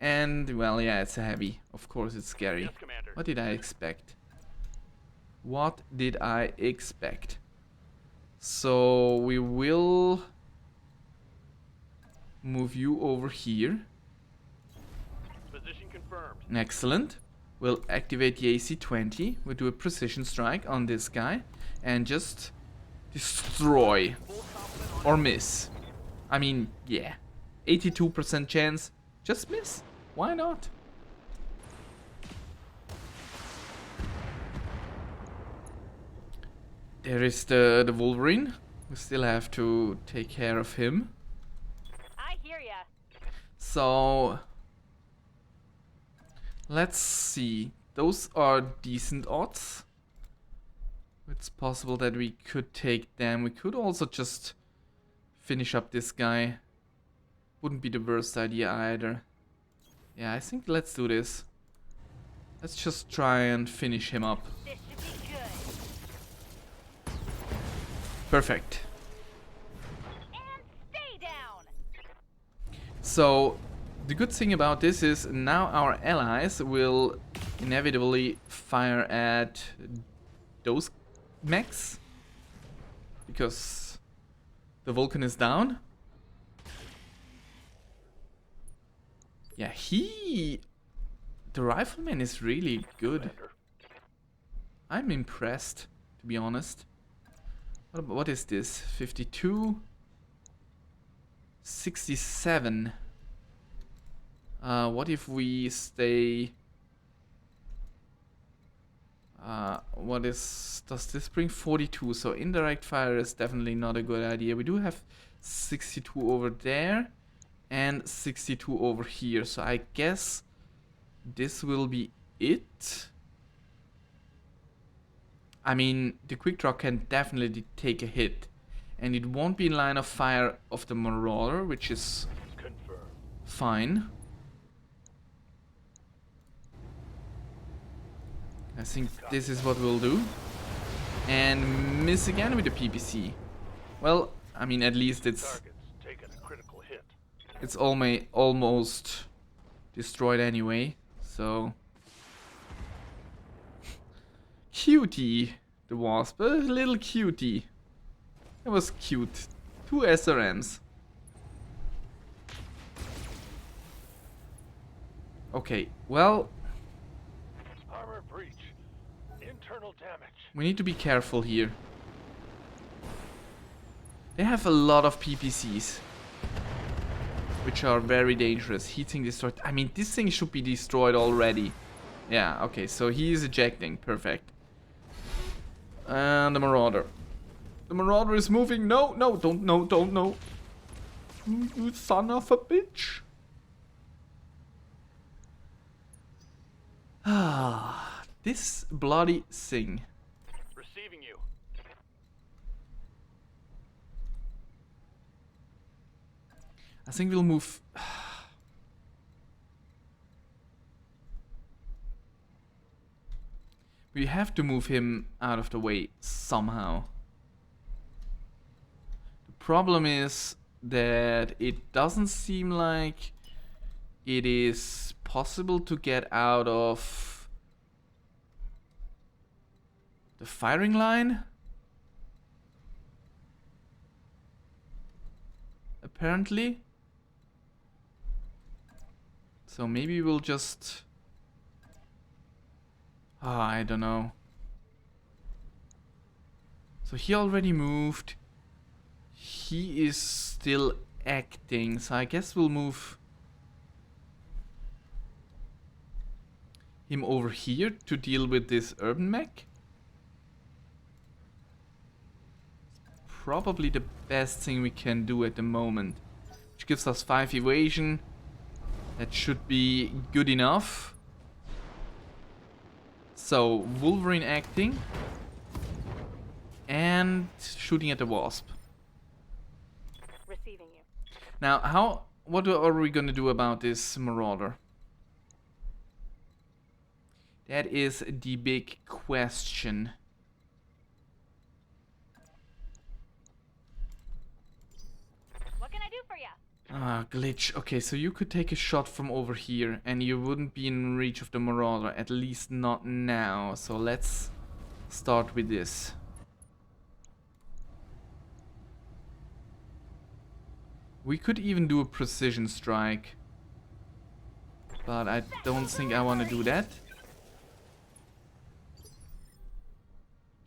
And, well, yeah, it's a heavy. Of course it's scary. Yes, Commander. What did I expect? What did I expect? So, we will move you over here. Position confirmed. Excellent. We'll activate the AC-20. We'll do a precision strike on this guy. And just destroy. Or miss. I mean, yeah. 82% chance. Just miss. Why not? There is the Wolverine. We still have to take care of him. I hear ya. So... Let's see. Those are decent odds. It's possible that we could take them. We could also just finish up this guy. Wouldn't be the worst idea either. Yeah, I think let's do this. Let's just try and finish him up. This should be good. Perfect. And stay down. So, the good thing about this is now our allies will inevitably fire at those max. Because the Vulcan is down. Yeah, the rifleman is really good. I'm impressed, to be honest. What is this? 52? 67. What if we stay... does this bring 42? So indirect fire is definitely not a good idea. We do have 62 over there and 62 over here. So I guess this will be it. I mean, the quick draw can definitely take a hit. And it won't be in line of fire of the Marauder, which is fine. I think this is what we'll do. And miss again with the PPC. Well, I mean, at least it's almost destroyed anyway. So cutie, the Wasp, a little cutie. It was cute. 2 SRMs. Okay, well, Armor breach. Internal damage. we need to be careful here. They have a lot of PPCs, which are very dangerous. Heating destroyed. I mean, this thing should be destroyed already. Yeah, okay, so he is ejecting. Perfect. And the Marauder. The Marauder is moving. No, no, don't, no, don't, no. You son of a bitch. Ah, this bloody thing. Receiving you. I think we'll move. We have to move him out of the way somehow. The problem is that it doesn't seem like it is possible to get out of the firing line. Apparently. So maybe we'll just... I don't know. So he already moved. He is still acting. So I guess we'll move him over here to deal with this urban mech. Probably the best thing we can do at the moment. Which gives us 5 evasion. That should be good enough. So, Wolverine acting. And shooting at the Wasp. Receiving you. Now, what are we gonna do about this Marauder? That is the big question. What can I do for you? Ah, glitch. Okay, so you could take a shot from over here and you wouldn't be in reach of the Marauder, at least not now. So let's start with this. We could even do a precision strike, but I don't think I want to do that.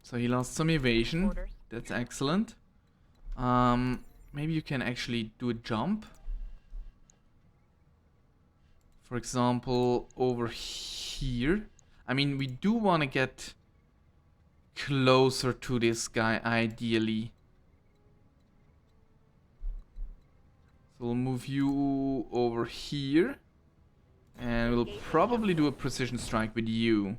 So he lost some evasion. That's excellent. Maybe you can actually do a jump. For example, over here. I mean, we do want to get closer to this guy, ideally. So we'll move you over here. And we'll probably do a precision strike with you.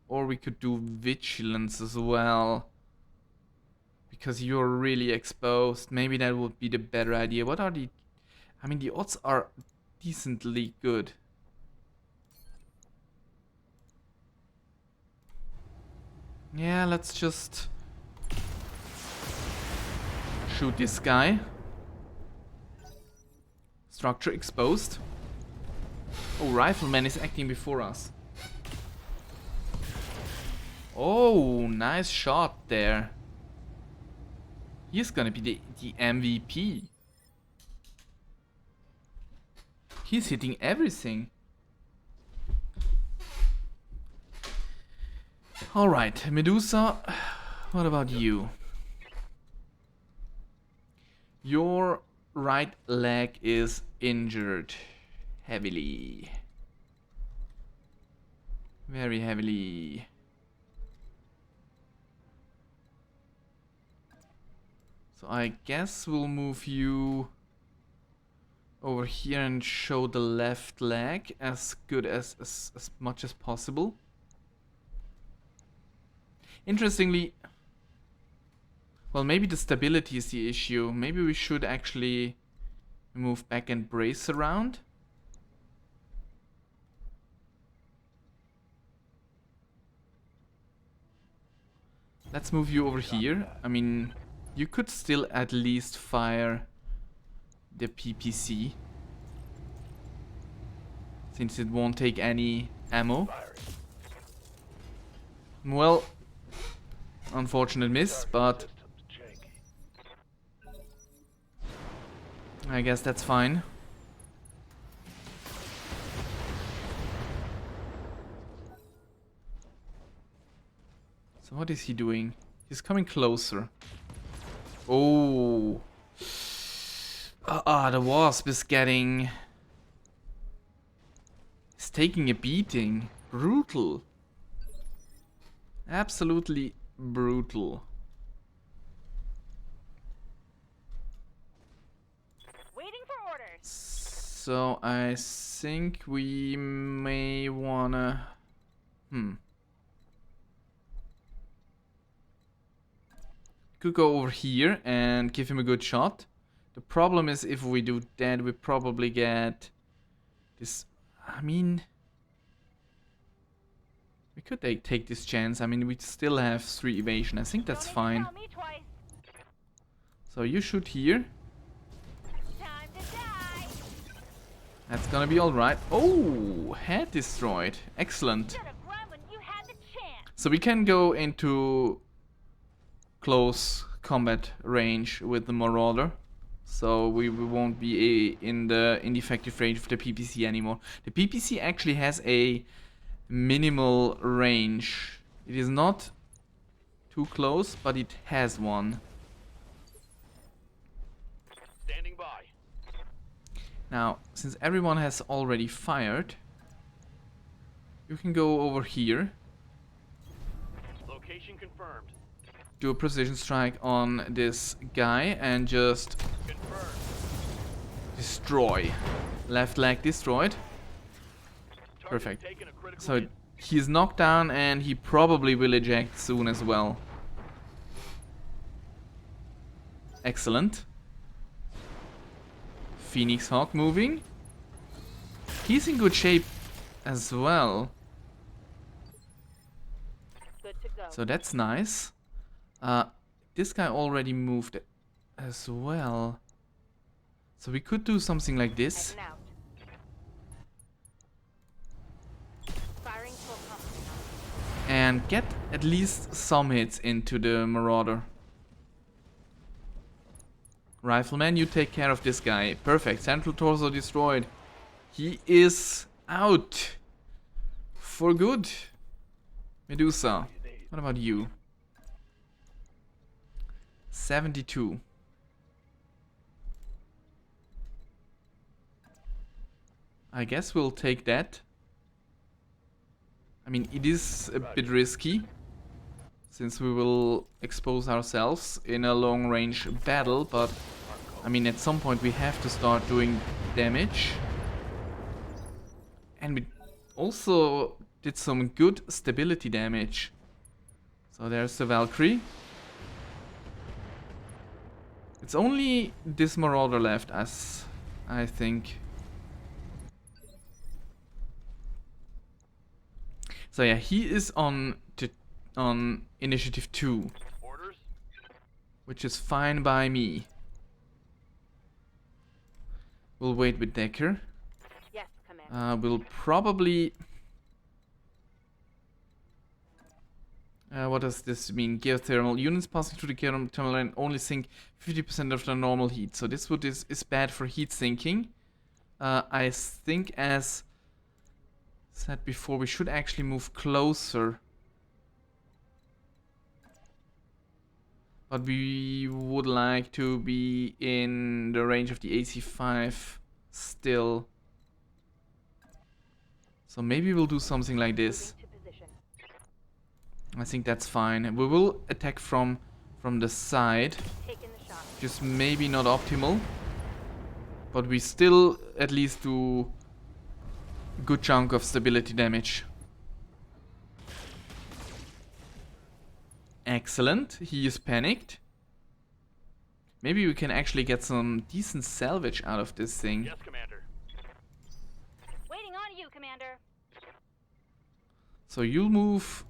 Or we could do vigilance as well. Because you're really exposed. Maybe that would be the better idea. What are the... I mean, the odds are decently good. Yeah, let's just shoot this guy. Structure exposed. Oh, Rifleman is acting before us. Oh, nice shot there. He's gonna be the MVP. He's hitting everything. Alright, Medusa, what about you? Your right leg is injured heavily. Very heavily. So I guess we'll move you over here and show the left leg as good as much as possible. Interestingly, well, maybe the stability is the issue. Maybe we should actually move back and brace around. Let's move you over here. I mean, you could still at least fire the PPC, since it won't take any ammo. Well, unfortunate miss, but I guess that's fine. So what is he doing? He's coming closer. Oh. The wasp is getting... He's taking a beating. Brutal. Absolutely brutal. Waiting for orders. So I think we may wanna... Could go over here and give him a good shot. The problem is if we do that, we probably get this... I mean... We could take this chance. I mean, we still have 3 evasion. I think that's fine. Tell me twice. So you shoot here. Time to die. That's gonna be alright. Oh, head destroyed. Excellent. Should've run when you had the chance. So we can go into close combat range with the Marauder. So we won't be in the effective range of the PPC anymore. The PPC actually has a minimal range. It is not too close, but it has one. Standing by. Now, since everyone has already fired, you can go over here, Location confirmed. do a precision strike on this guy, and just Confirmed. destroy. Left leg destroyed. Target Perfect. taken a critical So hit. he's knocked down, and he probably will eject soon as well. Excellent. Phoenix Hawk moving. He's in good shape as well. Good to go. So that's nice. This guy already moved as well. So we could do something like this. Heading out. Firing full complement. And get at least some hits into the Marauder. Rifleman, you take care of this guy. Perfect. Central torso destroyed. He is out. For good. Medusa, what about you? 72. I guess we'll take that. I mean, it is a bit risky, since we will expose ourselves in a long-range battle, but I mean, at some point we have to start doing damage. And we also did some good stability damage. So there's the Valkyrie. It's only this Marauder left, as I think. So yeah, he is on initiative 2, Orders. which is fine by me. We'll wait with Decker. Yes, Commander. We'll probably... What does this mean? Geothermal. Units passing through the geothermal line only sink 50% of their normal heat. So this is bad for heat sinking. I think, as said before, we should actually move closer. But we would like to be in the range of the AC5 still. So maybe we'll do something like this. Moving to position. I think that's fine. We will attack from the side. Taking the shot. Just maybe not optimal. But we still at least do a good chunk of stability damage. Excellent. He is panicked. Maybe we can actually get some decent salvage out of this thing. Yes, Commander. Waiting on you, Commander. So you'll move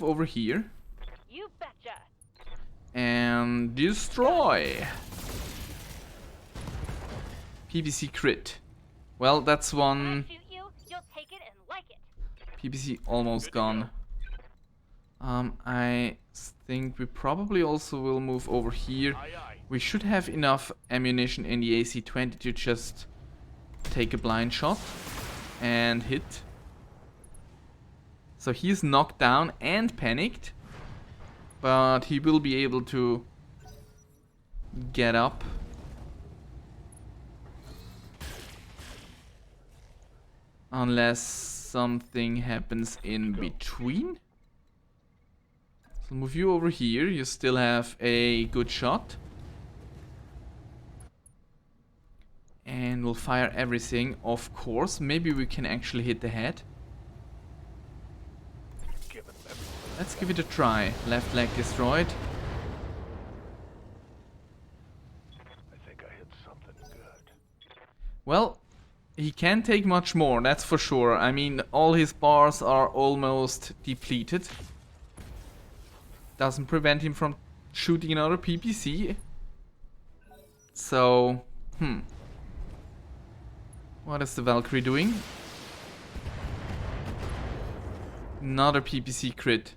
over here You betcha. and destroy. PBC crit. Well, that's When I one. shoot you, you'll take it and like it. PBC almost Good to go. gone. I think we probably also will move over here. Aye, aye. We should have enough ammunition in the AC-20 to just take a blind shot and hit. So he's knocked down and panicked, but he will be able to get up. Unless something happens in between. So move you over here. You still have a good shot. And we'll fire everything, of course. Maybe we can actually hit the head. Give him everything. Let's give it a try. Left leg destroyed. I think I hit something good. Well, he can't take much more, that's for sure. I mean, all his bars are almost depleted. Doesn't prevent him from shooting another PPC. So, what is the Valkyrie doing? Another PPC crit.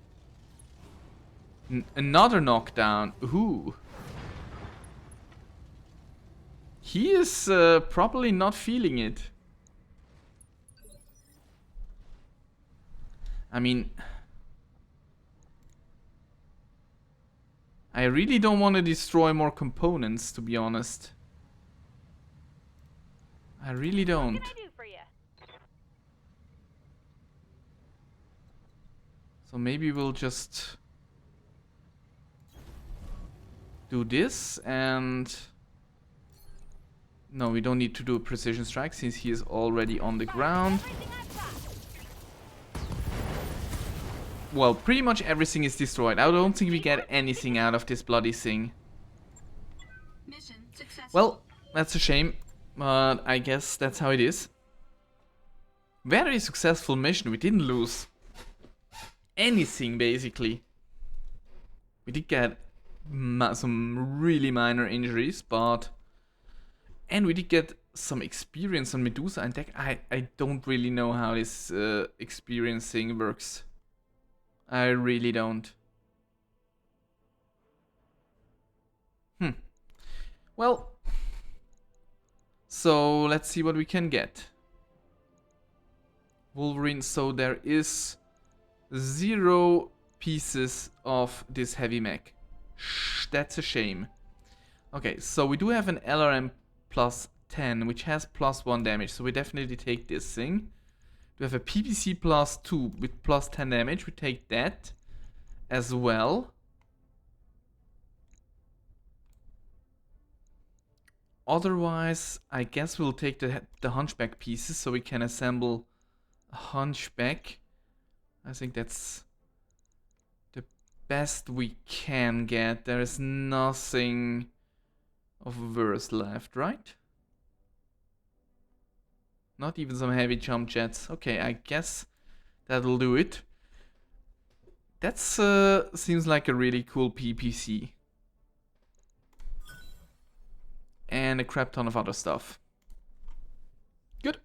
Another knockdown. Ooh. He is probably not feeling it. I mean, I really don't want to destroy more components, to be honest. I really What don't. can I do for you? So maybe we'll just do this and... No, we don't need to do a precision strike since he is already on the ground. Everything I've got. Well, pretty much everything is destroyed. I don't think we get anything out of this bloody thing. Mission successful. Well, that's a shame, but I guess that's how it is. Very successful mission. We didn't lose anything, basically. We did get some really minor injuries, but... And we did get some experience on Medusa and Deck. I don't really know how this experience thing works. I really don't. Well, so let's see what we can get. Wolverine, so there is 0 pieces of this heavy mech. Shh, that's a shame. Okay, so we do have an LRM plus 10, which has plus 1 damage, so we definitely take this thing. We have a PPC plus 2 with plus 10 damage, we take that as well. Otherwise, I guess we'll take the Hunchback pieces so we can assemble a Hunchback. I think that's the best we can get. There is nothing of worse left, right? Not even some heavy jump jets. Okay, I guess that'll do it. That's seems like a really cool PPC. And a crap ton of other stuff. Good.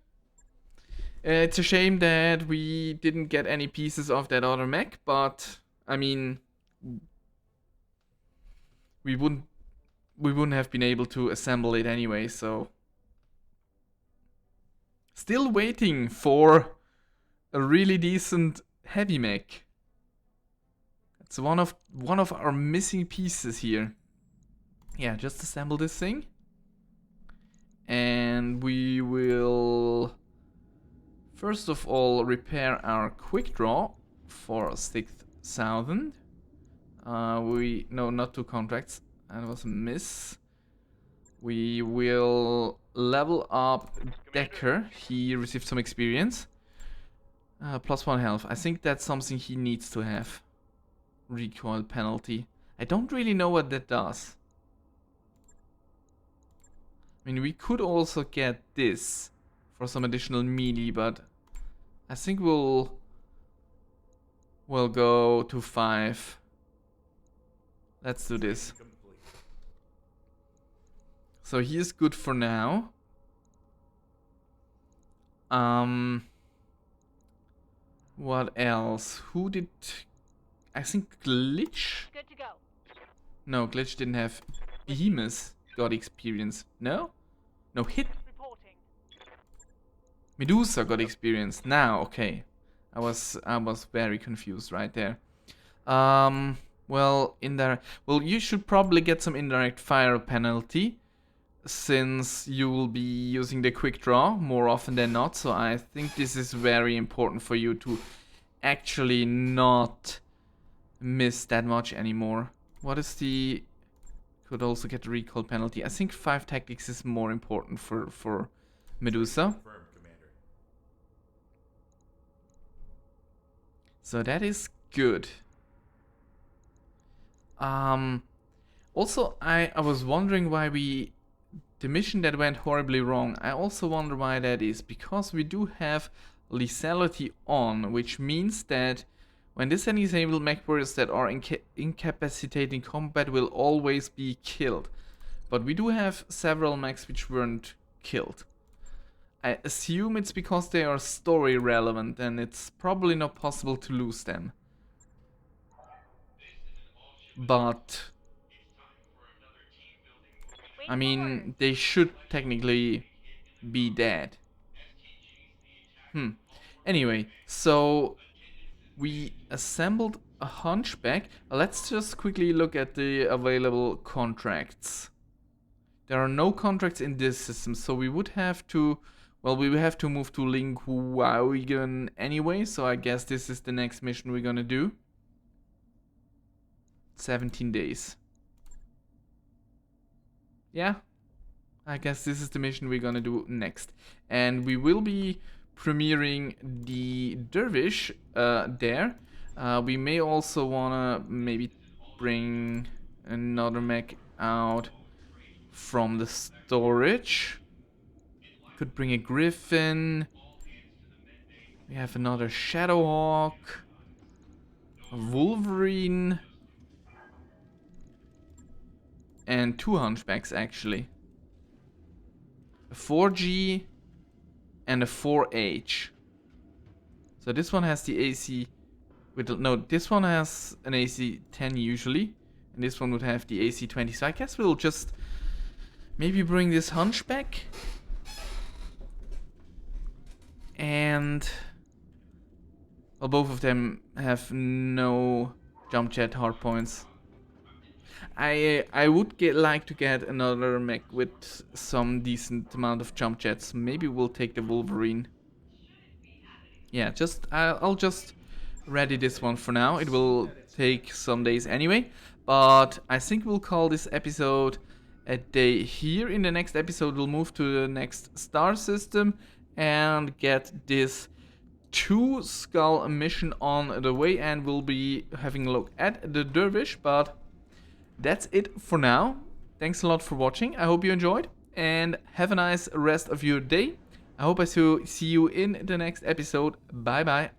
It's a shame that we didn't get any pieces of that other mech, but I mean, we wouldn't have been able to assemble it anyway, so still waiting for a really decent heavy mech. It's one of our missing pieces here. Yeah, just assemble this thing. And we will first of all repair our quick draw for 6,000. No, not 2 contracts. That was a miss. We will level up Decker. He received some experience. +1 health. I think that's something he needs to have. Recoil penalty. I don't really know what that does. I mean, we could also get this for some additional melee, but I think we'll go to 5. Let's do this. So he is good for now. What else? Who did... I think Glitch? Good to go. No, Glitch didn't have... Behemoth got experience. No? No, Hit. Reporting. Medusa got experience. Now, okay. I was very confused right there. Well, you should probably get some indirect fire penalty, since you will be using the quick draw more often than not. So I think this is very important for you to actually not miss that much anymore. What is the... Could also get the recall penalty. I think 5 tactics is more important for Medusa. So that is good. Also, I was wondering why the mission that went horribly wrong, I also wonder why that is. Because we do have lethality on, which means that when this disabled mech warriors that are incapacitated in combat will always be killed. But we do have several mechs which weren't killed. I assume it's because they are story relevant and it's probably not possible to lose them. But I mean, they should technically be dead. Anyway, so we assembled a hunchback. Let's just quickly look at the available contracts. There are no contracts in this system, so we would have to... Well, we will have to move to Linguaugen anyway, so I guess this is the next mission we're gonna do. 17 days. Yeah, I guess this is the mission we're gonna do next. And we will be premiering the Dervish there. We may also wanna maybe bring another mech out from the storage. Could bring a Griffin. We have another Shadowhawk. A Wolverine. And 2 hunchbacks actually. A 4G and a 4H. So this one has the AC no, this one has an AC 10 usually, and this one would have the AC 20. So I guess we'll just maybe bring this hunchback. And well, both of them have no jump jet hardpoints. I would like to get another mech with some decent amount of jump jets. Maybe we'll take the Wolverine. Yeah, I'll just ready this one for now. It will take some days anyway, but I think we'll call this episode a day here. In the next episode, we'll move to the next star system and get this 2 skull mission on the way, and we'll be having a look at the Dervish. But that's it for now. Thanks a lot for watching. I hope you enjoyed and have a nice rest of your day. I hope I see you in the next episode. Bye bye.